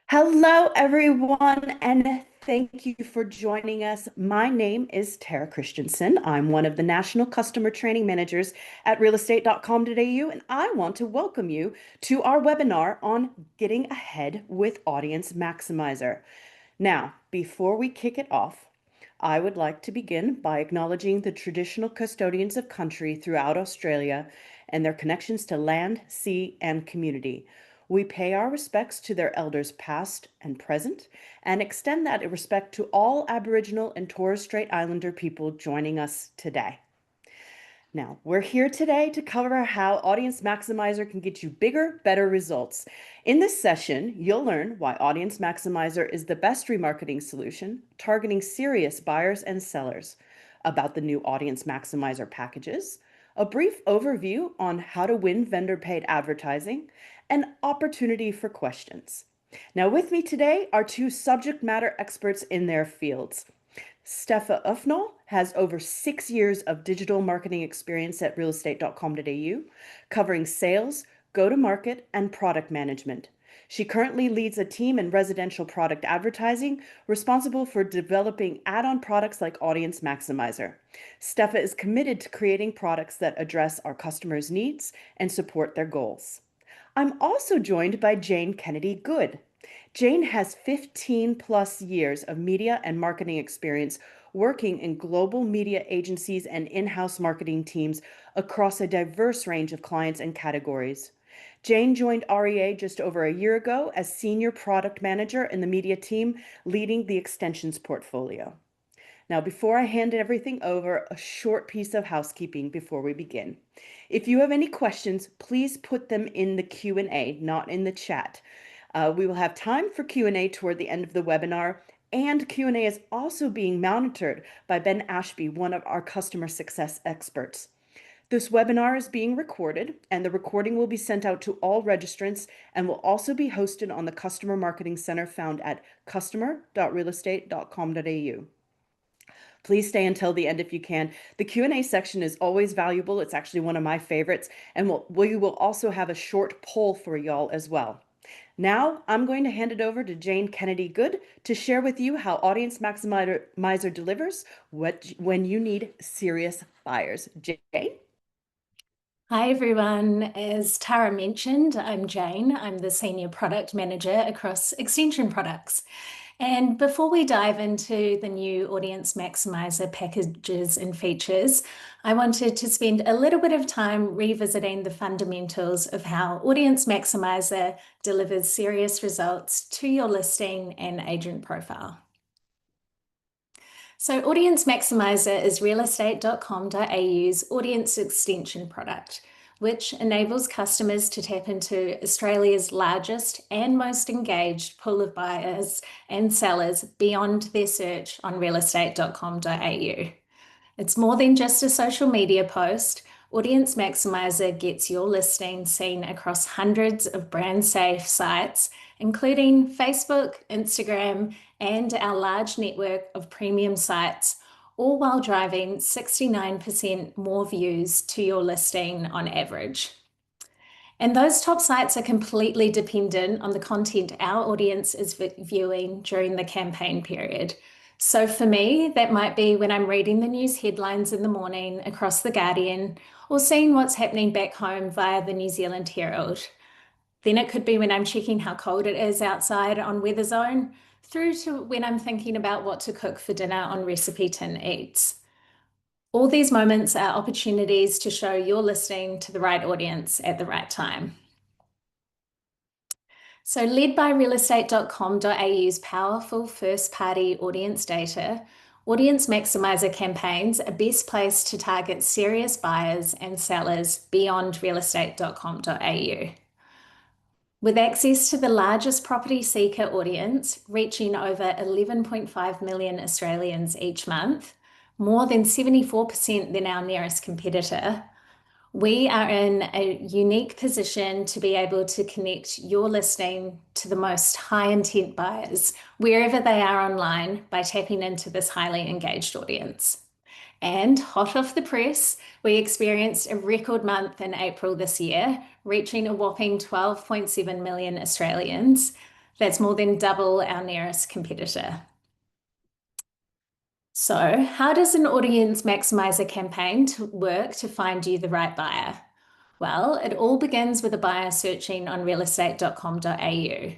Hello, everyone, and thank you for joining us. My name is Tara Christensen. I'm one of the National Customer Training Managers at realestate.com.au, and I want to welcome you to our webinar on getting ahead with Audience Maximizer. Now, before we kick it off, I would like to begin by acknowledging the traditional custodians of country throughout Australia and their connections to land, sea, and community. We pay our respects to their elders past and present and extend that respect to all Aboriginal and Torres Strait Islander people joining us today. Now, we're here today to cover how Audience Maximizer can get you bigger, better results. In this session, you'll learn why Audience Maximizer is the best remarketing solution, targeting serious buyers and sellers, about the new Audience Maximizer packages, a brief overview on how to win vendor-paid advertising, and opportunity for questions. Now, with me today are two subject matter experts in their fields. Steffa Ufnall has over 6 years of digital marketing experience at realestate.com.au, covering sales, go-to-market, and product management. She currently leads a team in residential product advertising, responsible for developing add-on products like Audience Maximizer. Steffa is committed to creating products that address our customers' needs and support their goals. I'm also joined by Jane Kennedy Good. Jane has 15 plus years of media and marketing experience working in global media agencies and in-house marketing teams across a diverse range of clients and categories. Jane joined REA just over a year ago as Senior Product Manager in the media team, leading the extensions portfolio. Now, before I hand everything over, a short piece of housekeeping before we begin. If you have any questions, please put them in the Q&A, not in the chat. We will have time for Q&A toward the end of the webinar, and Q&A is also being monitored by Ben Ashby, one of our customer success experts. This webinar is being recorded, and the recording will be sent out to all registrants and will also be hosted on the Customer Marketing Center found at customer.realestate.com.au. Please stay until the end if you can. The Q&A section is always valuable. It's actually one of my favorites, and we will also have a short poll for y'all as well. Now, I'm going to hand it over to Jane Kennedy Good to share with you how Audience Maximizer delivers when you need serious buyers. Jane? Hi everyone, as Tara mentioned, I'm Jane. I'm the Senior Product Manager across Extension Products. And before we dive into the new Audience Maximizer packages and features, I wanted to spend a little bit of time revisiting the fundamentals of how Audience Maximizer delivers serious results to your listing and agent profile. So Audience Maximizer is realestate.com.au's audience extension product, which enables customers to tap into Australia's largest and most engaged pool of buyers and sellers beyond their search on realestate.com.au. It's more than just a social media post. Audience Maximizer gets your listing seen across hundreds of brand-safe sites, including Facebook, Instagram, and our large network of premium sites, all while driving 69% more views to your listing on average. And those top sites are completely dependent on the content our audience is viewing during the campaign period. So for me, that might be when I'm reading the news headlines in the morning across The Guardian or seeing what's happening back home via the New Zealand Herald. Then it could be when I'm checking how cold it is outside on Weather Zone, through to when I'm thinking about what to cook for dinner on Recipe Tin Eats. All these moments are opportunities to show your listing to the right audience at the right time. So led by realestate.com.au's powerful first-party audience data, Audience Maximizer campaigns are best placed to target serious buyers and sellers beyond realestate.com.au. With access to the largest property seeker audience, reaching over 11.5 million Australians each month, more than 74% than our nearest competitor, we are in a unique position to be able to connect your listing to the most high intent buyers wherever they are online by tapping into this highly engaged audience. And hot off the press, we experienced a record month in April this year, reaching a whopping 12.7 million Australians. That's more than double our nearest competitor. So, how does an Audience Maximiser campaign work to find you the right buyer? Well, it all begins with a buyer searching on realestate.com.au.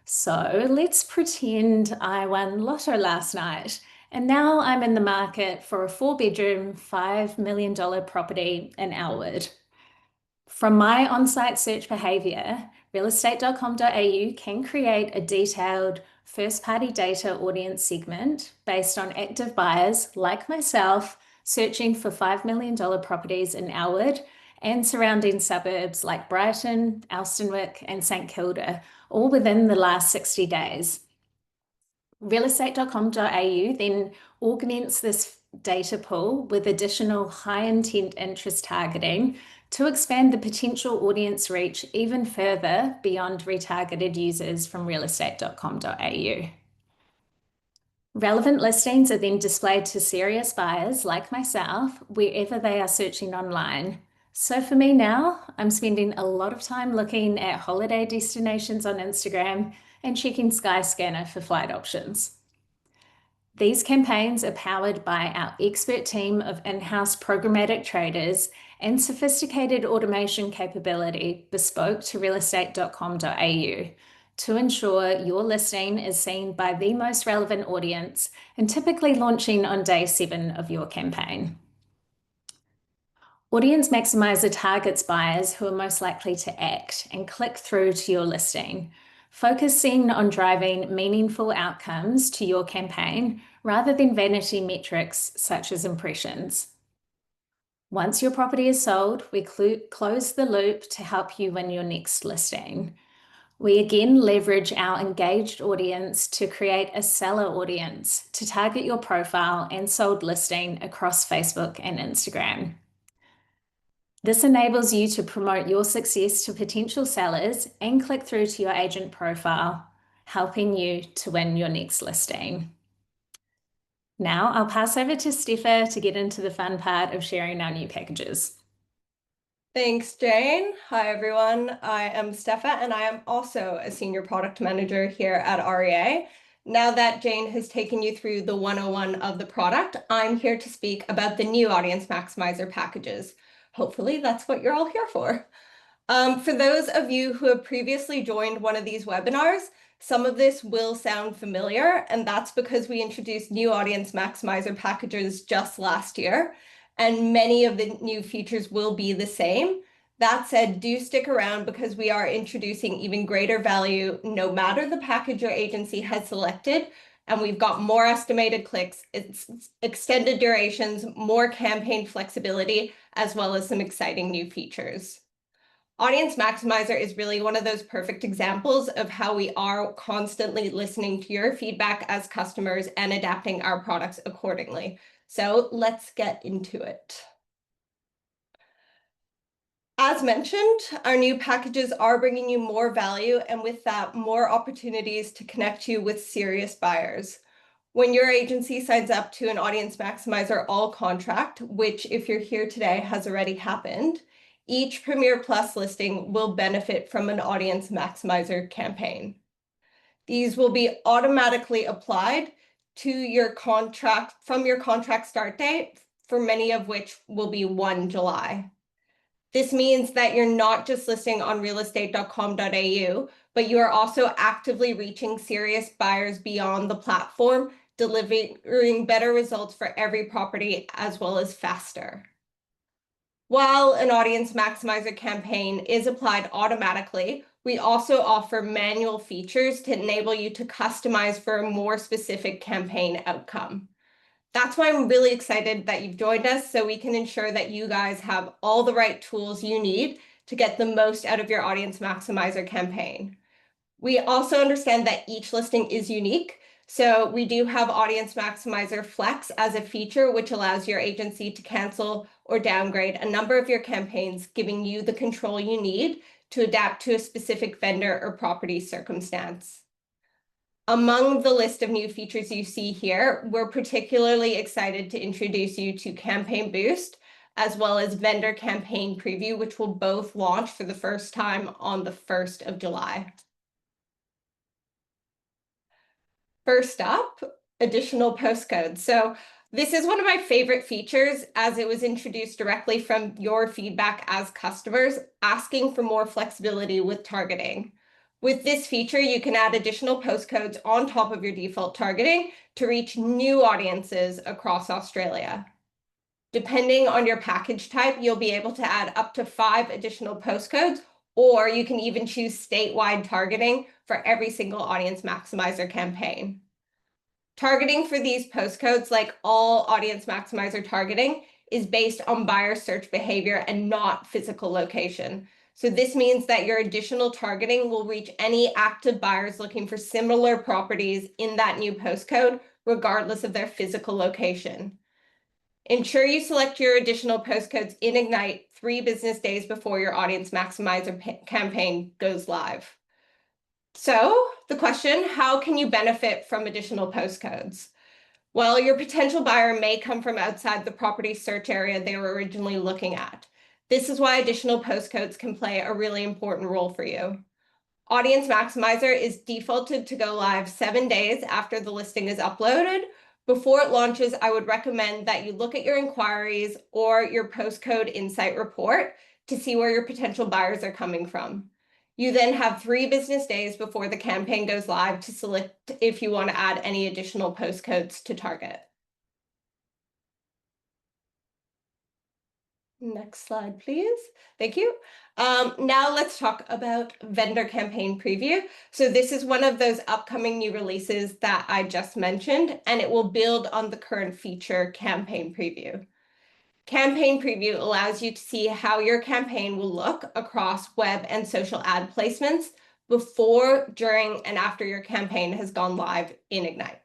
So let's pretend I won Lotto last night, and now I'm in the market for a 4-bedroom, $5 million property in Elwood. From my on-site search behavior, realestate.com.au can create a detailed first-party data audience segment based on active buyers like myself searching for $5 million properties in Elwood and surrounding suburbs like Brighton, Alstonwick, and St Kilda, all within the last 60 days. Realestate.com.au then augments this data pool with additional high intent interest targeting to expand the potential audience reach even further beyond retargeted users from realestate.com.au. Relevant listings are then displayed to serious buyers like myself wherever they are searching online. So for me now, I'm spending a lot of time looking at holiday destinations on Instagram and checking Skyscanner for flight options. These campaigns are powered by our expert team of in-house programmatic traders and sophisticated automation capability bespoke to realestate.com.au to ensure your listing is seen by the most relevant audience and typically launching on day 7 of your campaign. Audience Maximiser targets buyers who are most likely to act and click through to your listing, focusing on driving meaningful outcomes to your campaign rather than vanity metrics such as impressions. Once your property is sold, we close the loop to help you win your next listing. We again leverage our engaged audience to create a seller audience to target your profile and sold listing across Facebook and Instagram. This enables you to promote your success to potential sellers and click through to your agent profile, helping you to win your next listing. Now I'll pass over to Steffa to get into the fun part of sharing our new packages. Thanks, Jane. Hi, everyone. I am Steffa, and I am also a senior product manager here at REA. Now that Jane has taken you through the 101 of the product, I'm here to speak about the new Audience Maximiser packages. Hopefully that's what you're all here for. For those of you who have previously joined one of these webinars, some of this will sound familiar, and that's because we introduced new Audience Maximiser packages just last year, and many of the new features will be the same. That said, do stick around because we are introducing even greater value no matter the package your agency has selected, and we've got more estimated clicks, it's extended durations, more campaign flexibility, as well as some exciting new features. Audience Maximiser is really one of those perfect examples of how we are constantly listening to your feedback as customers and adapting our products accordingly. So let's get into it. As mentioned, our new packages are bringing you more value, and with that, more opportunities to connect you with serious buyers. When your agency signs up to an Audience Maximiser All contract, which if you're here today has already happened, each Premier Plus listing will benefit from an Audience Maximiser campaign. These will be automatically applied to your contract from your contract start date, for many of which will be 1 July. This means that you're not just listing on realestate.com.au, but you are also actively reaching serious buyers beyond the platform, delivering better results for every property as well as faster. While an Audience Maximiser campaign is applied automatically, we also offer manual features to enable you to customize for a more specific campaign outcome. That's why I'm really excited that you've joined us, so we can ensure that you guys have all the right tools you need to get the most out of your Audience Maximiser campaign. We also understand that each listing is unique, so we do have Audience Maximiser Flex as a feature, which allows your agency to cancel or downgrade a number of your campaigns, giving you the control you need to adapt to a specific vendor or property circumstance. Among the list of new features you see here, we're particularly excited to introduce you to Campaign Boost, as well as Vendor Campaign Preview, which will both launch for the first time on the 1st of July. First up, additional postcodes. So this is one of my favorite features as it was introduced directly from your feedback as customers asking for more flexibility with targeting. With this feature, you can add additional postcodes on top of your default targeting to reach new audiences across Australia. Depending on your package type, you'll be able to add up to 5 additional postcodes, or you can even choose statewide targeting for every single Audience Maximiser campaign. Targeting for these postcodes, like all Audience Maximiser targeting, is based on buyer search behavior and not physical location. So this means that your additional targeting will reach any active buyers looking for similar properties in that new postcode, regardless of their physical location. Ensure you select your additional postcodes in Ignite 3 business days before your Audience Maximiser campaign goes live. So the question, how can you benefit from additional postcodes? Well, your potential buyer may come from outside the property search area they were originally looking at. This is why additional postcodes can play a really important role for you. Audience Maximiser is defaulted to go live 7 days after the listing is uploaded. Before it launches, I would recommend that you look at your inquiries or your postcode insight report to see where your potential buyers are coming from. You then have 3 business days before the campaign goes live to select if you want to add any additional postcodes to target. Next slide, please. Thank you. Now let's talk about vendor campaign preview. So this is one of those upcoming new releases that I just mentioned, and it will build on the current feature campaign preview. Campaign preview allows you to see how your campaign will look across web and social ad placements before, during, and after your campaign has gone live in Ignite.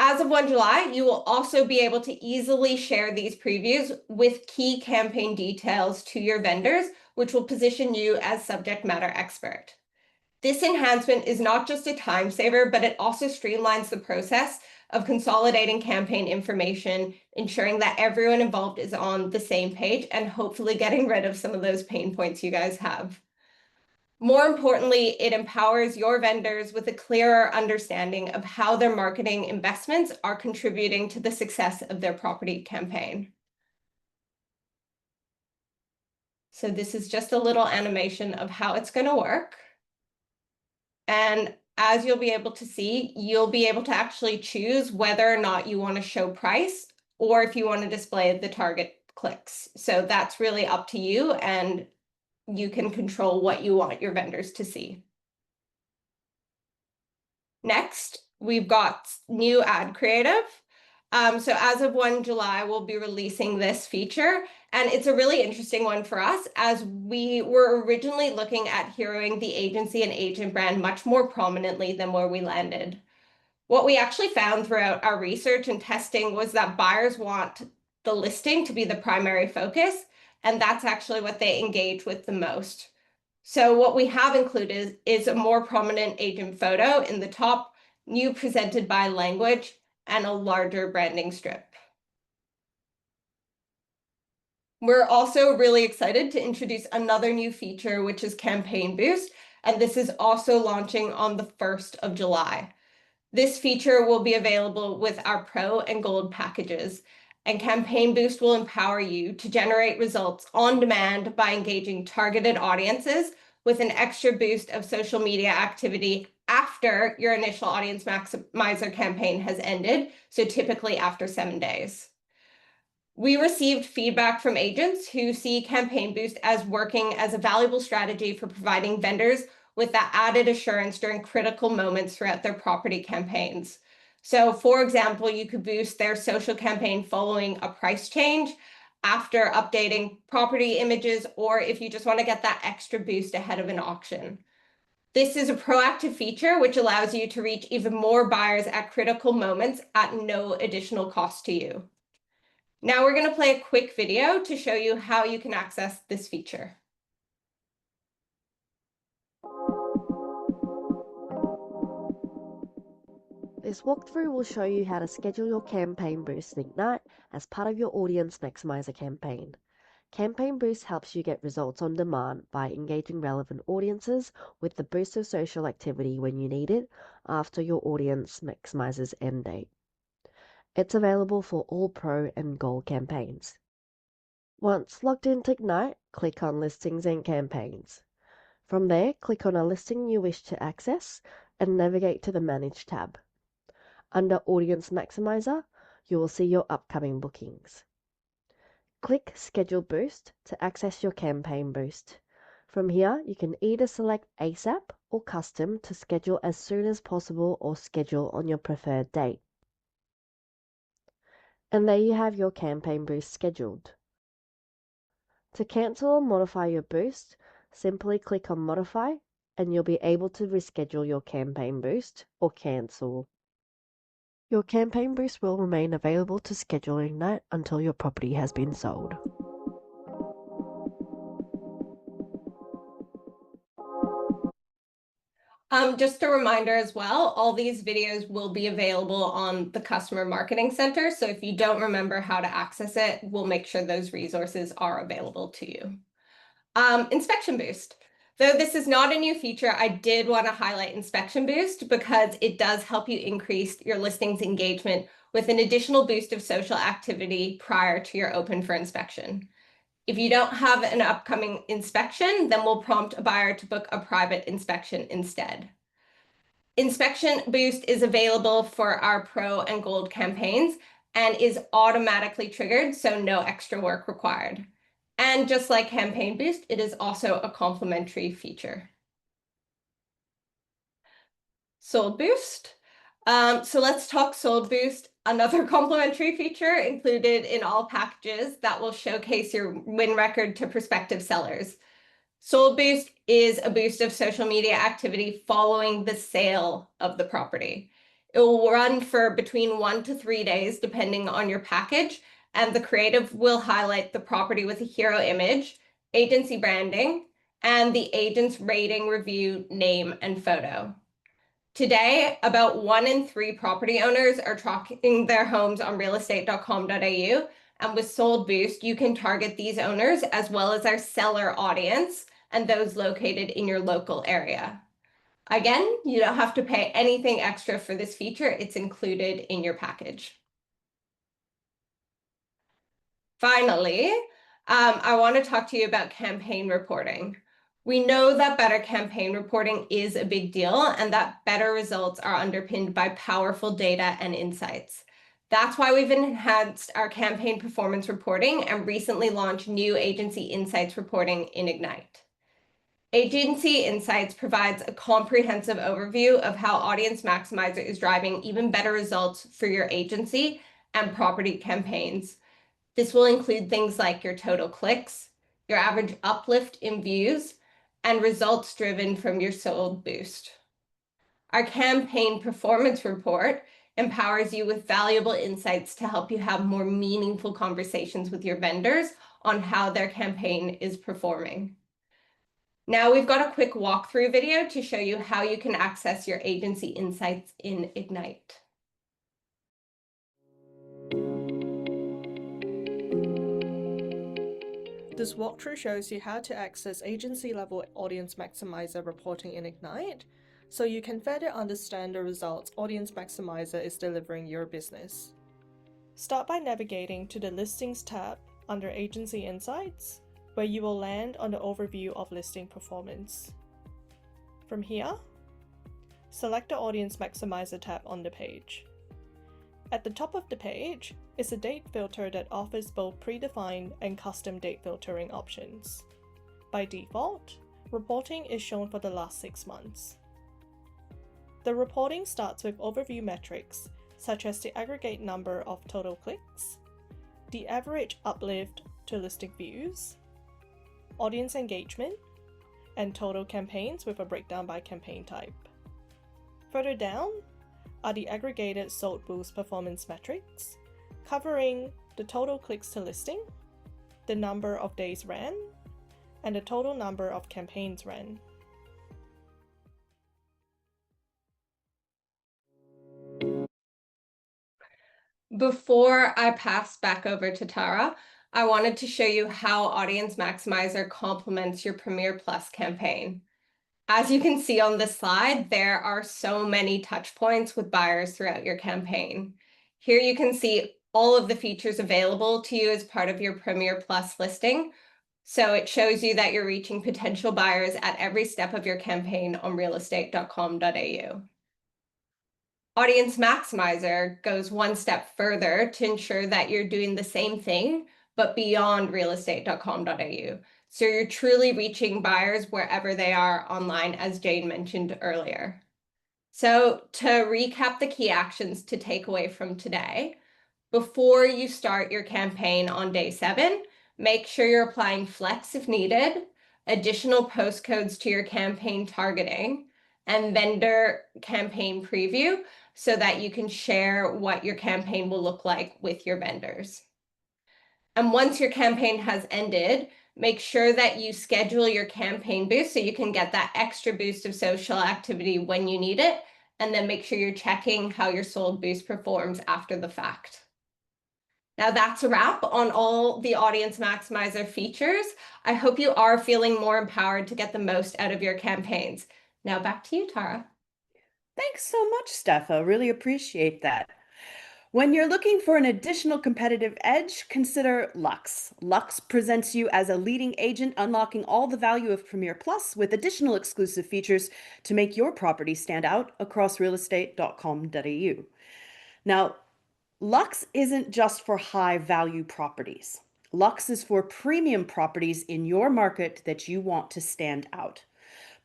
As of 1 July, you will also be able to easily share these previews with key campaign details to your vendors, which will position you as subject matter expert. This enhancement is not just a time saver, but it also streamlines the process of consolidating campaign information, ensuring that everyone involved is on the same page and hopefully getting rid of some of those pain points you guys have. More importantly, it empowers your vendors with a clearer understanding of how their marketing investments are contributing to the success of their property campaign. So this is just a little animation of how it's going to work. And as you'll be able to see, you'll be able to actually choose whether or not you want to show price or if you want to display the target clicks. So that's really up to you, and you can control what you want your vendors to see. Next, we've got new ad creative. So as of 1 July, we'll be releasing this feature, and it's a really interesting one for us as we were originally looking at heroing the agency and agent brand much more prominently than where we landed. What we actually found throughout our research and testing was that buyers want the listing to be the primary focus, and that's actually what they engage with the most. So what we have included is a more prominent agent photo in the top, new presented by language, and a larger branding strip. We're also really excited to introduce another new feature, which is Campaign Boost, and this is also launching on the 1st of July. This feature will be available with our Pro and Gold packages, and Campaign Boost will empower you to generate results on demand by engaging targeted audiences with an extra boost of social media activity after your initial Audience Maximiser campaign has ended, so typically after 7 days. We received feedback from agents who see Campaign Boost as working as a valuable strategy for providing vendors with that added assurance during critical moments throughout their property campaigns. So for example, you could boost their social campaign following a price change, after updating property images, or if you just want to get that extra boost ahead of an auction. This is a proactive feature which allows you to reach even more buyers at critical moments at no additional cost to you. Now we're going to play a quick video to show you how you can access this feature. This walkthrough will show you how to schedule your campaign boost in Ignite as part of your Audience Maximiser campaign. Campaign Boost helps you get results on demand by engaging relevant audiences with the boost of social activity when you need it after your Audience Maximiser's end date. It's available for all Pro and Gold campaigns. Once logged into Ignite, click on Listings and Campaigns. From there, click on a listing you wish to access and navigate to the Manage tab. Under Audience Maximiser, you will see your upcoming bookings. Click Schedule Boost to access your campaign boost. From here, you can either select ASAP or Custom to schedule as soon as possible or schedule on your preferred date. And there you have your campaign boost scheduled. To cancel or modify your boost, simply click on Modify and you'll be able to reschedule your campaign boost or cancel. Your campaign boost will remain available to schedule in Ignite until your property has been sold. Just a reminder as well, all these videos will be available on the Customer Marketing Center. So if you don't remember how to access it, we'll make sure those resources are available to you. Inspection Boost. Though this is not a new feature, I did want to highlight Inspection Boost because it does help you increase your listings engagement with an additional boost of social activity prior to your open for inspection. If you don't have an upcoming inspection, then we'll prompt a buyer to book a private inspection instead. Inspection Boost is available for our Pro and Gold campaigns and is automatically triggered, so no extra work required. And just like Campaign Boost, it is also a complimentary feature. Sold Boost. So let's talk Sold Boost, another complimentary feature included in all packages that will showcase your win record to prospective sellers. Sold Boost is a boost of social media activity following the sale of the property. It will run for between 1 to 3 days, depending on your package, and the creative will highlight the property with a hero image, agency branding, and the agent's rating, review, name, and photo. Today, about 1 in 3 property owners are tracking their homes on realestate.com.au, and with Sold Boost, you can target these owners as well as our seller audience and those located in your local area. Again, you don't have to pay anything extra for this feature. It's included in your package. Finally, I want to talk to you about campaign reporting. We know that better campaign reporting is a big deal and that better results are underpinned by powerful data and insights. That's why we've enhanced our campaign performance reporting and recently launched new Agency Insights reporting in Ignite. Agency Insights provides a comprehensive overview of how Audience Maximiser is driving even better results for your agency and property campaigns. This will include things like your total clicks, your average uplift in views, and results driven from your Sold Boost. Our campaign performance report empowers you with valuable insights to help you have more meaningful conversations with your vendors on how their campaign is performing. Now we've got a quick walkthrough video to show you how you can access your agency insights in Ignite. This walkthrough shows you how to access agency-level Audience Maximiser reporting in Ignite, so you can further understand the results Audience Maximiser is delivering your business. Start by navigating to the Listings tab under Agency Insights, where you will land on the overview of listing performance. From here, select the Audience Maximiser tab on the page. At the top of the page is a date filter that offers both predefined and custom date filtering options. By default, reporting is shown for the last 6 months. The reporting starts with overview metrics such as the aggregate number of total clicks, the average uplift to listing views, audience engagement, and total campaigns with a breakdown by campaign type. Further down are the aggregated Sold Boost performance metrics, covering the total clicks to listing, the number of days ran, and the total number of campaigns ran. Before I pass back over to Tara, I wanted to show you how Audience Maximizer complements your Premier Plus campaign. As you can see on this slide, there are so many touch points with buyers throughout your campaign. Here you can see all of the features available to you as part of your Premier Plus listing. So it shows you that you're reaching potential buyers at every step of your campaign on realestate.com.au. Audience Maximizer goes one step further to ensure that you're doing the same thing, but beyond realestate.com.au. So you're truly reaching buyers wherever they are online, as Jane mentioned earlier. So to recap the key actions to take away from today, before you start your campaign on day 7, make sure you're applying flex if needed, additional postcodes to your campaign targeting, and vendor campaign preview so that you can share what your campaign will look like with your vendors. And once your campaign has ended, make sure that you schedule your campaign boost so you can get that extra boost of social activity when you need it, and then make sure you're checking how your sold boost performs after the fact. Now that's a wrap on all the Audience Maximizer features. I hope you are feeling more empowered to get the most out of your campaigns. Now back to you, Tara. Thanks so much, Steffa. Really appreciate that. When you're looking for an additional competitive edge, consider Lux. Lux presents you as a leading agent, unlocking all the value of Premier Plus with additional exclusive features to make your property stand out across realestate.com.au. Now, Lux isn't just for high value properties. Lux is for premium properties in your market that you want to stand out.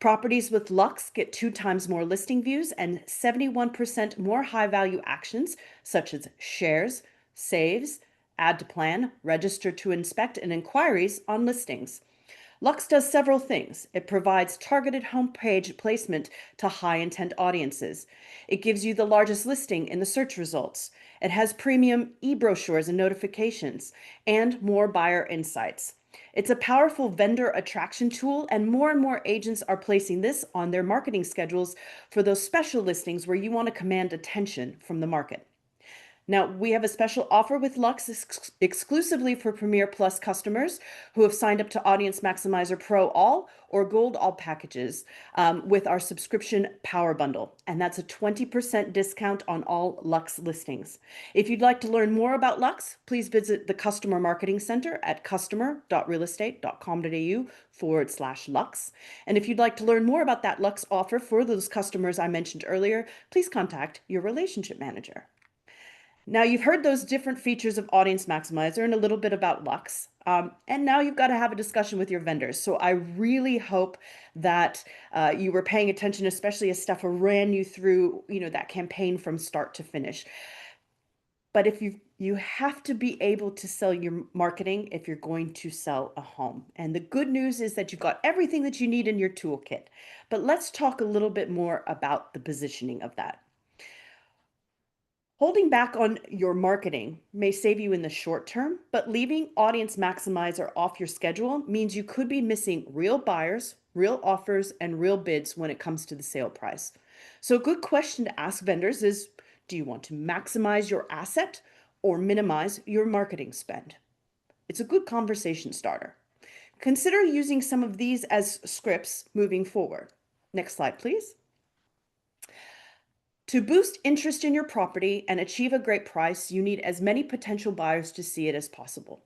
Properties with Lux get 2 times more listing views and 71% more high value actions, such as shares, saves, add to plan, register to inspect, and inquiries on listings. Lux does several things. It provides targeted homepage placement to high intent audiences. It gives you the largest listing in the search results. It has premium e-brochures and notifications, and more buyer insights. It's a powerful vendor attraction tool, and more agents are placing this on their marketing schedules for those special listings where you want to command attention from the market. Now, we have a special offer with Lux exclusively for Premier Plus customers who have signed up to Audience Maximizer Pro All or Gold All packages with our subscription Power Bundle. And that's a 20% discount on all Lux listings. If you'd like to learn more about Lux, please visit the Customer Marketing Center at customer.realestate.com.au/Lux. And if you'd like to learn more about that Lux offer for those customers I mentioned earlier, please contact your relationship manager. Now you've heard those different features of Audience Maximizer and a little bit about Lux. And now you've got to have a discussion with your vendors. So I really hope that you were paying attention, especially as Steffa ran you through, that campaign from start to finish. But if you have to be able to sell your marketing if you're going to sell a home. And the good news is that you've got everything that you need in your toolkit. But let's talk a little bit more about the positioning of that. Holding back on your marketing may save you in the short term, but leaving Audience Maximizer off your schedule means you could be missing real buyers, real offers, and real bids when it comes to the sale price. So a good question to ask vendors is, do you want to maximize your asset or minimize your marketing spend? It's a good conversation starter. Consider using some of these as scripts moving forward. Next slide, please. To boost interest in your property and achieve a great price, you need as many potential buyers to see it as possible.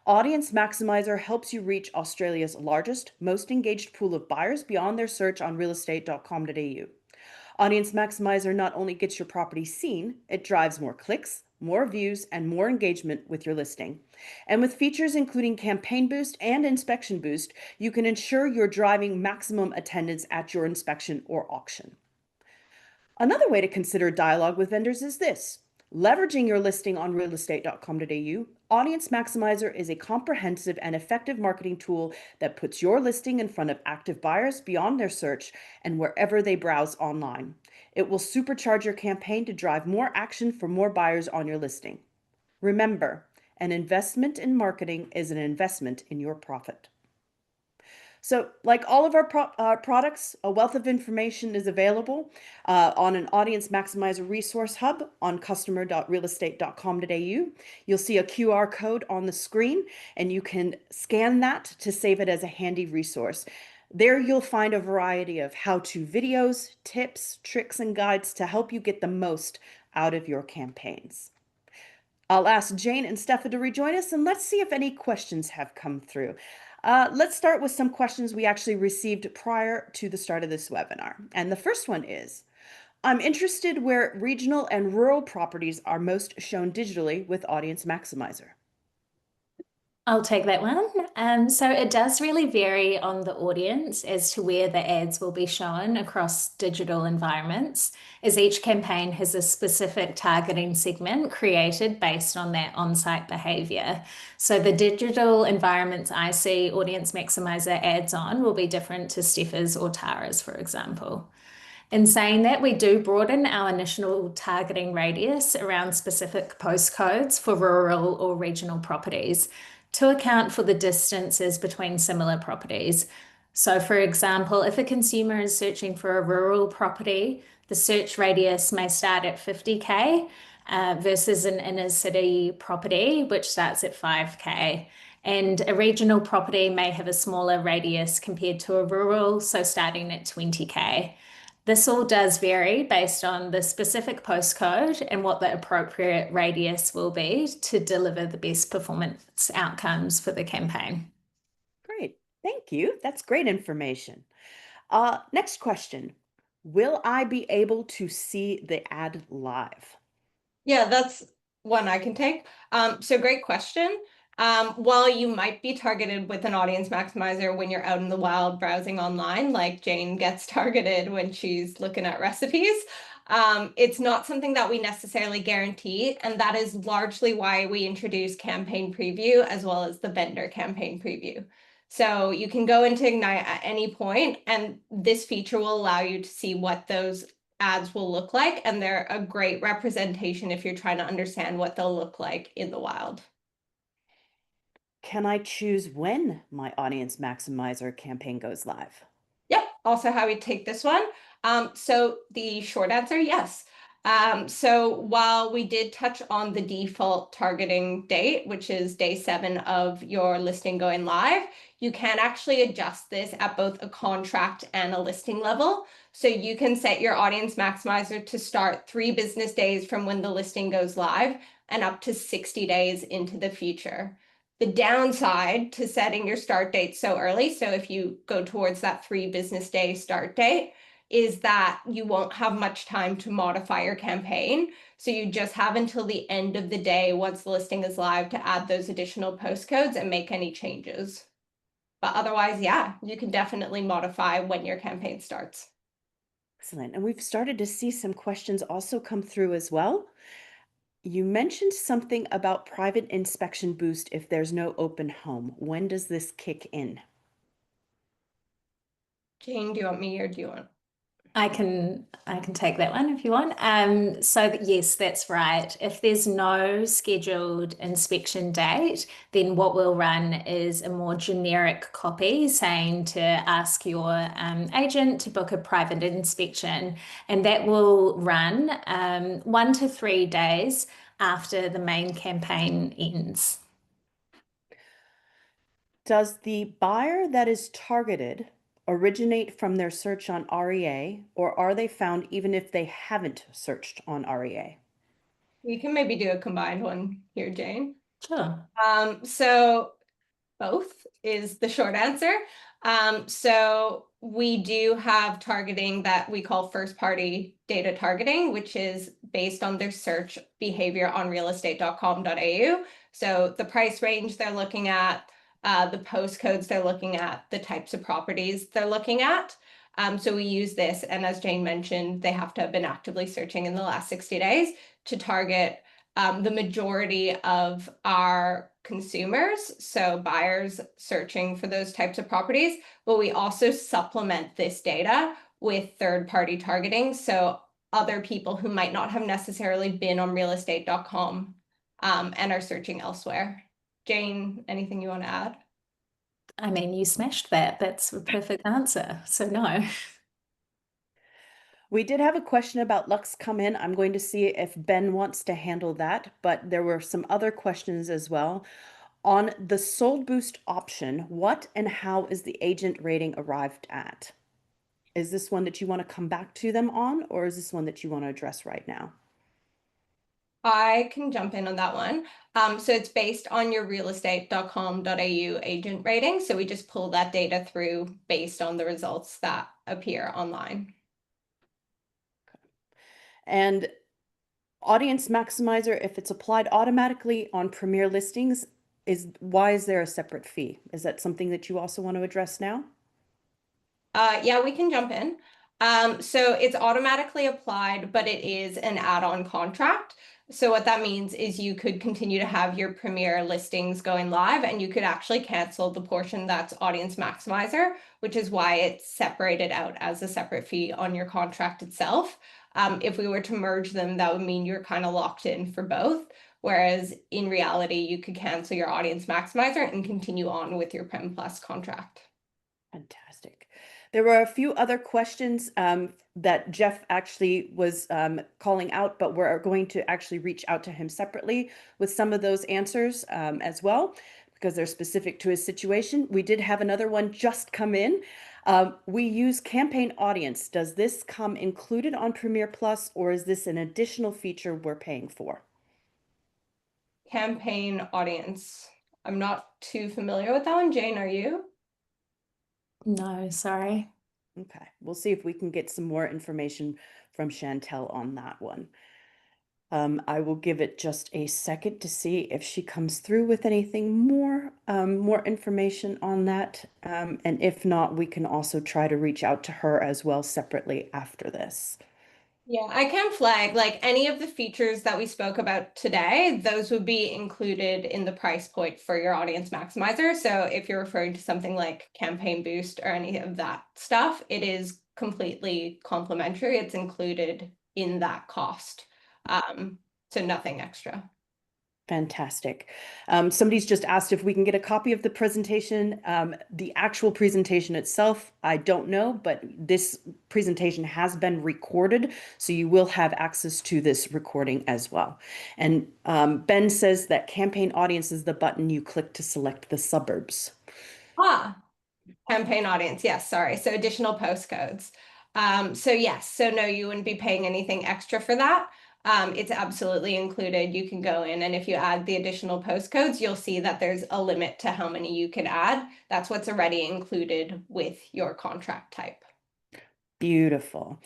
Audience Maximizer helps you reach Australia's largest, most engaged pool of buyers beyond their search on realestate.com.au. Audience Maximizer not only gets your property seen, it drives more clicks, more views, and more engagement with your listing. And with features including Campaign Boost and Inspection Boost, you can ensure you're driving maximum attendance at your inspection or auction. Another way to consider dialogue with vendors is this. Leveraging your listing on realestate.com.au, Audience Maximizer is a comprehensive and effective marketing tool that puts your listing in front of active buyers beyond their search and wherever they browse online. It will supercharge your campaign to drive more action for more buyers on your listing. Remember, an investment in marketing is an investment in your profit. So, like all of our products, a wealth of information is available on an Audience Maximizer resource hub on customer.realestate.com.au. You'll see a QR code on the screen, and you can scan that to save it as a handy resource. There you'll find a variety of how-to videos, tips, tricks, and guides to help you get the most out of your campaigns. I'll ask Jane and Steffa to rejoin us, and let's see if any questions have come through. Let's start with some questions we actually received prior to the start of this webinar. And the first one is, I'm interested where regional and rural properties are most shown digitally with Audience Maximizer. I'll take that one. So it does really vary on the audience as to where the ads will be shown across digital environments, as each campaign has a specific targeting segment created based on that on-site behavior. So the digital environments I see Audience Maximizer ads on will be different to Steffa's or Tara's, for example. In saying that, we do broaden our initial targeting radius around specific postcodes for rural or regional properties to account for the distances between similar properties. So, for example, if a consumer is searching for a rural property, the search radius may start at 50K versus an inner city property, which starts at 5K. And a regional property may have a smaller radius compared to a rural, so starting at 20K. This all does vary based on the specific postcode and what the appropriate radius will be to deliver the best performance outcomes for the campaign. Great, thank you. That's great information. Next question. Will I be able to see the ad live? Yeah, that's one I can take. So great question. While you might be targeted with an Audience Maximizer when you're out in the wild browsing online, like Jane gets targeted when she's looking at recipes, it's not something that we necessarily guarantee. And that is largely why we introduce campaign preview as well as the vendor campaign preview. So you can go into Ignite at any point, and this feature will allow you to see what those ads will look like, and they're a great representation if you're trying to understand what they'll look like in the wild. Can I choose when my Audience Maximizer campaign goes live? Yep, also how we take this one. So the short answer, yes. So while we did touch on the default targeting date, which is day 7 of your listing going live, you can actually adjust this at both a contract and a listing level. So you can set your Audience Maximizer to start 3 business days from when the listing goes live and up to 60 days into the future. The downside to setting your start date so early, so if you go towards that 3 business day start date, is that you won't have much time to modify your campaign. So you just have until the end of the day once the listing is live to add those additional postcodes and make any changes. But otherwise, yeah, you can definitely modify when your campaign starts. Excellent. And we've started to see some questions also come through as well. You mentioned something about private inspection boost if there's no open home. When does this kick in? Jane, do you want me or do you want? I can take that one if you want. Yes, that's right. If there's no scheduled inspection date, then what we'll run is a more generic copy saying to ask your agent to book a private inspection, and that will run 1 to 3 days after the main campaign ends. Does the buyer that is targeted originate from their search on REA, or are they found even if they haven't searched on REA? We can maybe do a combined one here, Jane. Sure. So both is the short answer. So we do have targeting that we call first party data targeting, which is based on their search behavior on realestate.com.au. So the price range they're looking at, the postcodes they're looking at, the types of properties they're looking at. So we use this, and as Jane mentioned, they have to have been actively searching in the last 60 days to target the majority of our consumers, so buyers searching for those types of properties, but we also supplement this data with third-party targeting, so other people who might not have necessarily been on realestate.com and are searching elsewhere. Jane, anything you want to add? I mean, you smashed that. That's a perfect answer. So no. We did have a question about Lux come in. I'm going to see if Ben wants to handle that, but there were some other questions as well. On the sold boost option, what and how is the agent rating arrived at? Is this one that you want to come back to them on, or is this one that you want to address right now? I can jump in on that one. So it's based on your realestate.com.au agent rating. So we just pull that data through based on the results that appear online. And Audience Maximiser, if it's applied automatically on Premier listings, why is there a separate fee? Is that something that you also want to address now? Yeah, we can jump in. So it's automatically applied, but it is an add-on contract. So what that means is you could continue to have your Premier listings going live, and you could actually cancel the portion that's Audience Maximiser, which is why it's separated out as a separate fee on your contract itself. If we were to merge them, that would mean you're kind of locked in for both. Whereas in reality, you could cancel your Audience Maximiser and continue on with your Prem Plus contract. Fantastic. There were a few other questions that Jeff actually was calling out, but we're going to actually reach out to him separately with some of those answers as well, because they're specific to his situation. We did have another one just come in. We use campaign audience. Does this come included on Premier Plus, or is this an additional feature we're paying for? Campaign audience. I'm not too familiar with that one. Jane, are you? No, sorry. Okay, we'll see if we can get some more information from Chantel on that one. I will give it just a second to see if she comes through with anything more information on that. And if not, we can also try to reach out to her as well separately after this. Yeah, I can flag like any of the features that we spoke about today, those would be included in the price point for your audience maximizer. So if you're referring to something like campaign boost or any of that stuff, it is completely complimentary. It's included in that cost. So nothing extra. Fantastic. Somebody's just asked if we can get a copy of the presentation. The actual presentation itself, I don't know, but this presentation has been recorded, so you will have access to this recording as well. And Ben says that campaign audience is the button you click to select the suburbs. Ah, campaign audience. Yes, sorry. So additional postcodes. So yes, so no, you wouldn't be paying anything extra for that. It's absolutely included. You can go in, and if you add the additional postcodes, you'll see that there's a limit to how many you can add. That's what's already included with your contract type. Beautiful.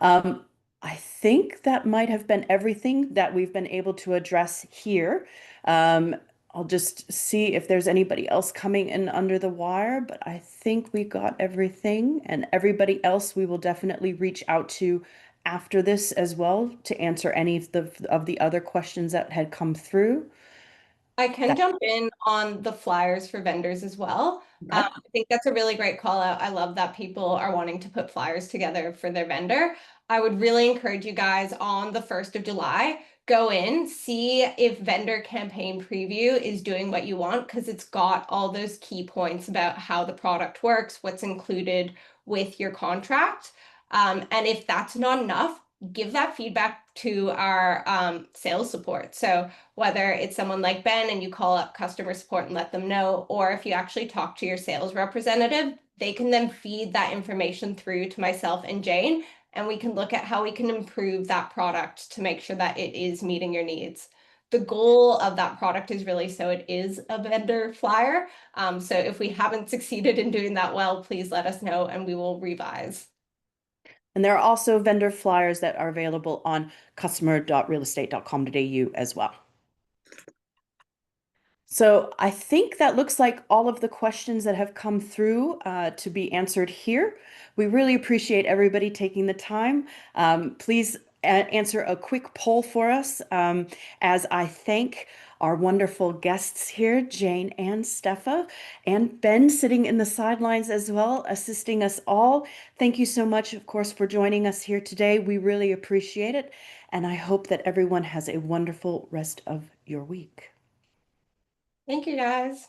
Um, I think that might have been everything that we've been able to address here. I'll just see if there's anybody else coming in under the wire, but I think we got everything, and everybody else we will definitely reach out to after this as well to answer any of the other questions that had come through. I can That, jump in on the flyers for vendors as well. okay. I think that's a really great call out. I love that people are wanting to put flyers together for their vendor. I would really encourage you guys on the 1st of July, go in, see if vendor campaign preview is doing what you want, because it's got all those key points about how the product works, what's included with your contract. And if that's not enough, give that feedback to our sales support. So whether it's someone like Ben and you call up customer support and let them know, or if you actually talk to your sales representative, they can then feed that information through to myself and Jane, and we can look at how we can improve that product to make sure that it is meeting your needs. The goal of that product is really so it is a vendor flyer. So if we haven't succeeded in doing that well, please let us know and we will revise. And there are also vendor flyers that are available on customer.realestate.com.au as well. So I think that looks like all of the questions that have come through to be answered here. We really appreciate everybody taking the time. Please answer a quick poll for us as I thank our wonderful guests here, Jane and Steffa, and Ben sitting in the sidelines as well, assisting us all. Thank you so much, of course, for joining us here today. We really appreciate it. And I hope that everyone has a wonderful rest of your week. Thank you, guys.